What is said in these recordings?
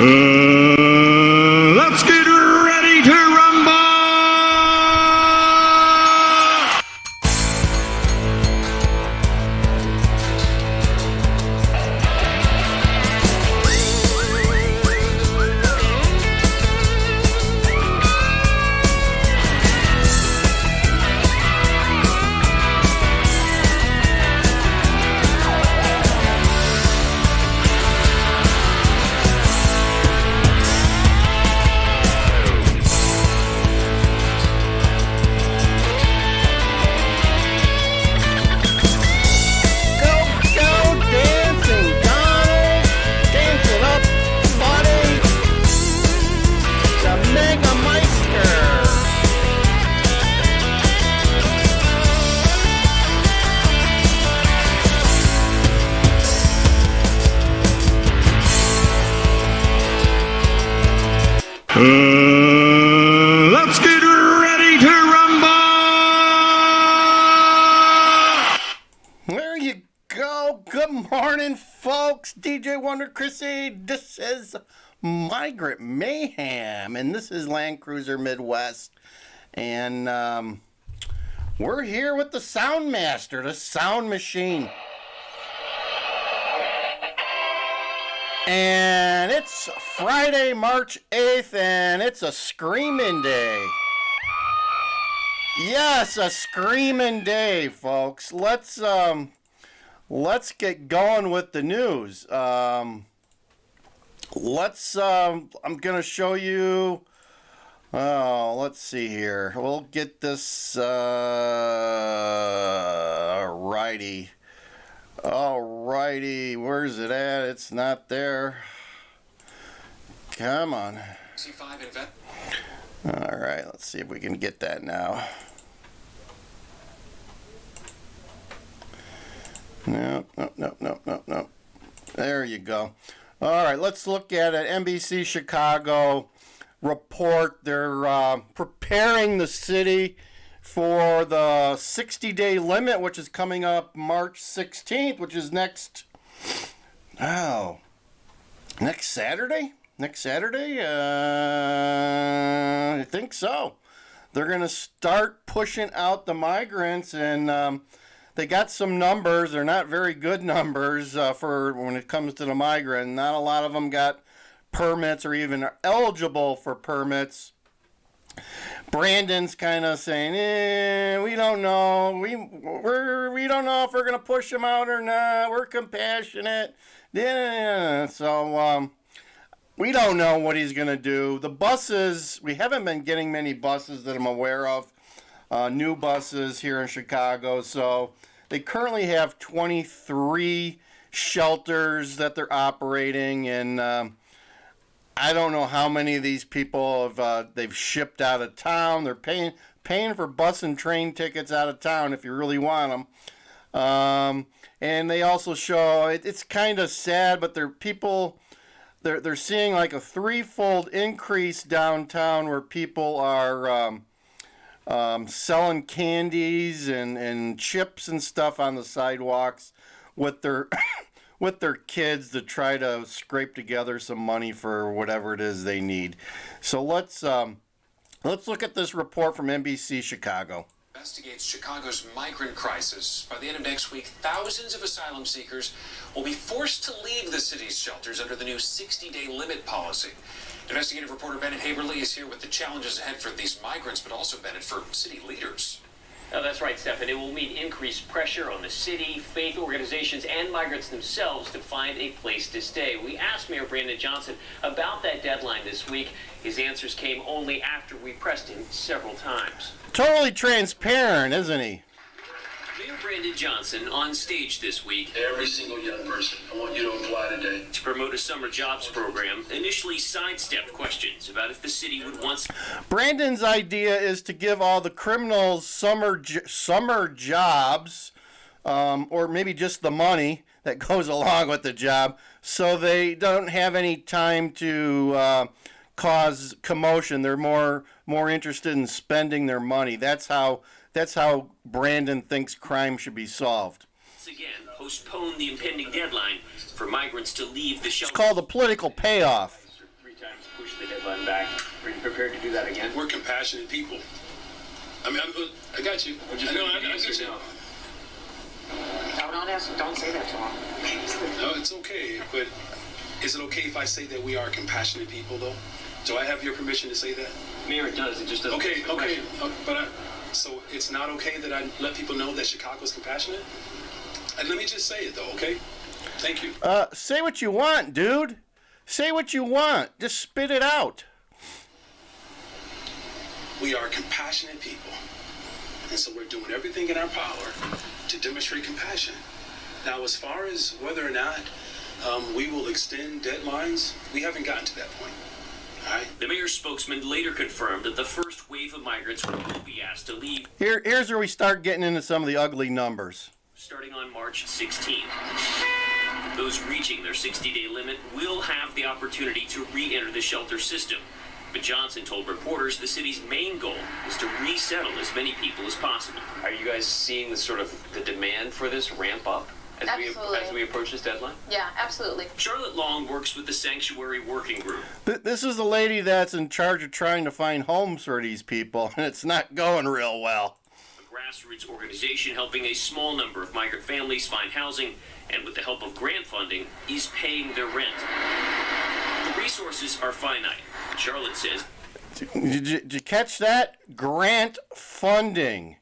Let's get ready to rumble! Let's get ready to rumble! There you go. Good morning, folks. DJ Wonder Chrissy. This is Migrant Mayhem, and this is Land Cruiser Midwest. And we're here with the Sound Master, the Sound Machine. And it's Friday, March 8th, and it's a screaming day. Yes, a screaming day, folks. Let's get going with the news. I'm gonna show you. Oh, let's see here. We'll get this. Alrighty, where's it at? It's not there. Come on. Alright, let's see if we can get that now. Nope. There you go. Alright, let's look at it. NBC Chicago report. They're preparing the city for the 60-day limit, which is coming up March 16th, which is next Saturday? I think so. They're going to start pushing out the migrants, and they got some numbers. They're not very good numbers for when it comes to the migrant. Not a lot of them got permits or even are eligible for permits. Brandon's kind of saying, we don't know. We don't know if we're going to push them out or not. We're compassionate. Yeah. So we don't know what he's going to do. The buses, we haven't been getting many buses that I'm aware of, new buses here in Chicago. So they currently have 23 shelters that they're operating, and I don't know how many of these people have they've shipped out of town. They're paying for bus and train tickets out of town if you really want them. And they also show it's kind of sad, but they're seeing like a threefold increase downtown where people are selling candies and chips and stuff on the sidewalks with their with their kids to try to scrape together some money for whatever it is they need. So let's look at this report from NBC Chicago. Investigates Chicago's migrant crisis. By the end of next week, thousands of asylum seekers will be forced to leave the city's shelters under the new 60-day limit policy. Investigative reporter Bennett Haberly is here with the challenges ahead for these migrants, but also, Bennett, for city leaders. Oh, that's right, Stephan. It will mean increased pressure on the city, faith organizations, and migrants themselves to find a place to stay. We asked Mayor Brandon Johnson about that deadline this week. His answers came only after we pressed him several times. Totally transparent, isn't he? Mayor Brandon Johnson on stage this week. Every single young person, I want you to apply today. To promote a summer jobs program, initially sidestepped questions about if the city would want... Brandon's idea is to give all the criminals summer jobs, or maybe just the money that goes along with the job, so they don't have any time to cause commotion. They're more interested in spending their money. That's how Brandon thinks crime should be solved. Once again, postpone the impending deadline for migrants to leave the shelter. It's called a political payoff. back. Are you prepared to do that again? We're compassionate people. I mean, I got you. Or just I know, maybe I yes got or you. no? Don't say that to him. No, it's okay. But is it okay if I say that we are compassionate people, though? Do I have your permission to say that? Mayor, it does. It just doesn't. Okay, answer the okay. question. So it's not okay that I let people know that Chicago's compassionate? And let me just say it, though, okay? Thank you. Say what you want, dude. Say what you want. Just spit it out. We are compassionate people. And so we're doing everything in our power to demonstrate compassion. Now, as far as whether or not we will extend deadlines, we haven't gotten to that point. All right? The mayor's spokesman later confirmed that the first wave of migrants will be asked to leave Here's where we start getting into some of the ugly numbers. starting on March 16th. Those reaching their 60-day limit will have the opportunity to re-enter the shelter system. But Johnson told reporters the city's main goal is to resettle as many people as possible. Are you guys seeing the demand for this ramp up as we approach this deadline? Yeah, absolutely. Charlotte Long works with the Sanctuary Working Group. This is the lady that's in charge of trying to find homes for these people, and it's not going real well. A grassroots organization helping a small number of migrant families find housing, and with the help of grant funding, is paying their rent. The resources are finite. Charlotte says, Did you catch that? Grant funding.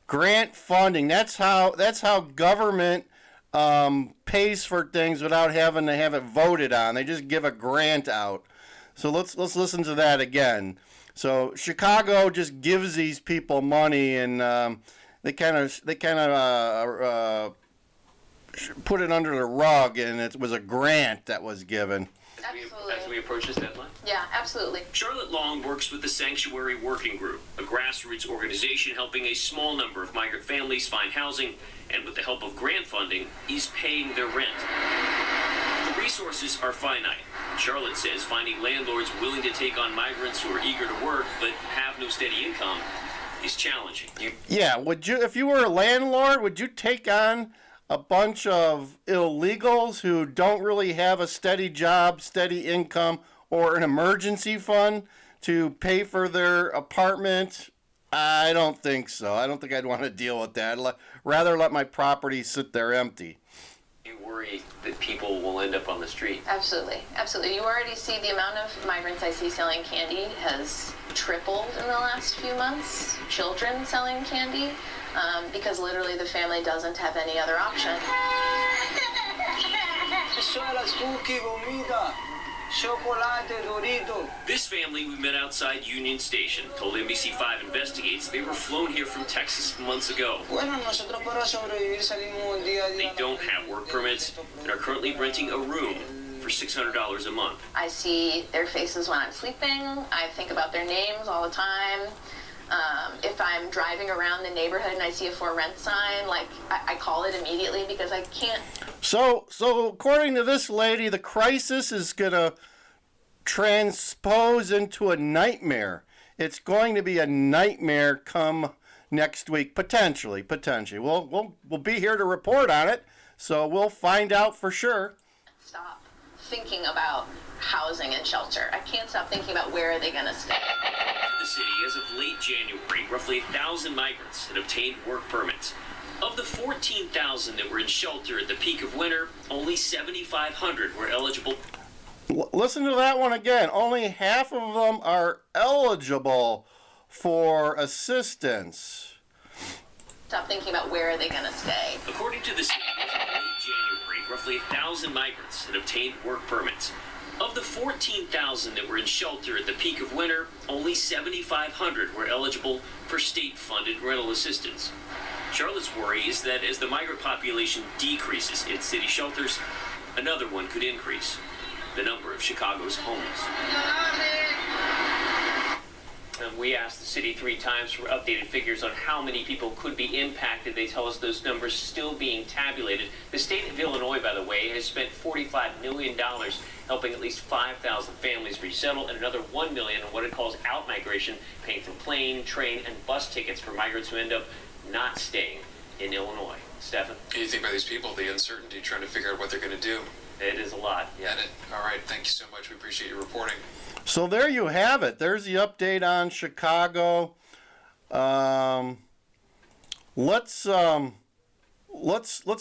Grant funding. That's how government pays for things without having to have it voted on. They just give a grant out. So let's listen to that again. So Chicago just gives these people money, and they kind of put it under the rug, and it was a grant that was given. Absolutely. as we approach this deadline? Yeah, absolutely. Charlotte Long works with the Sanctuary Working Group, a grassroots organization helping a small number of migrant families find housing, and with the help of grant funding, is paying their rent. The resources are finite. Charlotte says finding landlords willing to take on migrants who are eager to work but have no steady income is challenging. Yeah, would you, if you were a landlord, would you take on a bunch of illegals who don't really have a steady job, steady income, or an emergency fund to pay for their apartment? I don't think so. I don't think I'd want to deal with that. Rather let my property sit there empty. You worry that people will end up on the street. Absolutely. Absolutely. You already see the amount of migrants I see selling candy has tripled in the last few months. Children selling candy, because literally the family doesn't have any other option. This family we met outside Union Station told NBC5 investigates they were flown here from Texas months ago. They don't have work permits and are currently renting a room for $600 a month. I see their faces when I'm sleeping. I think about their names all the time. If I'm driving around the neighborhood and I see a for rent sign, I call it immediately because I can't. So according to this lady, the crisis is going to transpose into a nightmare. It's going to be a nightmare come next week, potentially. We'll be here to report on it, so we'll find out for sure. Stop thinking about housing and shelter. I can't stop thinking about where are they going to stay. The city, as of late January, roughly 1,000 migrants had obtained work permits. Of the 14,000 that were in shelter at the peak of winter, only 7,500 were eligible. Listen to that one again. Only half of them are eligible for assistance. Stop thinking about where are they going to stay. According to the city, as of late January, roughly 1,000 migrants had obtained work permits. Of the 14,000 that were in shelter at the peak of winter, only 7,500 were eligible for state-funded rental assistance. Charlotte's worry is that as the migrant population decreases in city shelters, another one could increase: the number of Chicago's homeless. We asked the city 3 times for updated figures on how many people could be impacted. They tell us those numbers still being tabulated. The state of Illinois, by the way, has spent $45 million helping at least 5,000 families resettle, and another $1 million on what it calls out-migration, paying for plane, train, and bus tickets for migrants who end up not staying in Illinois. Stefan? You think about these people, the uncertainty, trying to figure out what they're going to do. It is a lot. Yeah. All right. Thank you so much. We appreciate your reporting. So there you have it. There's the update on Chicago. Let's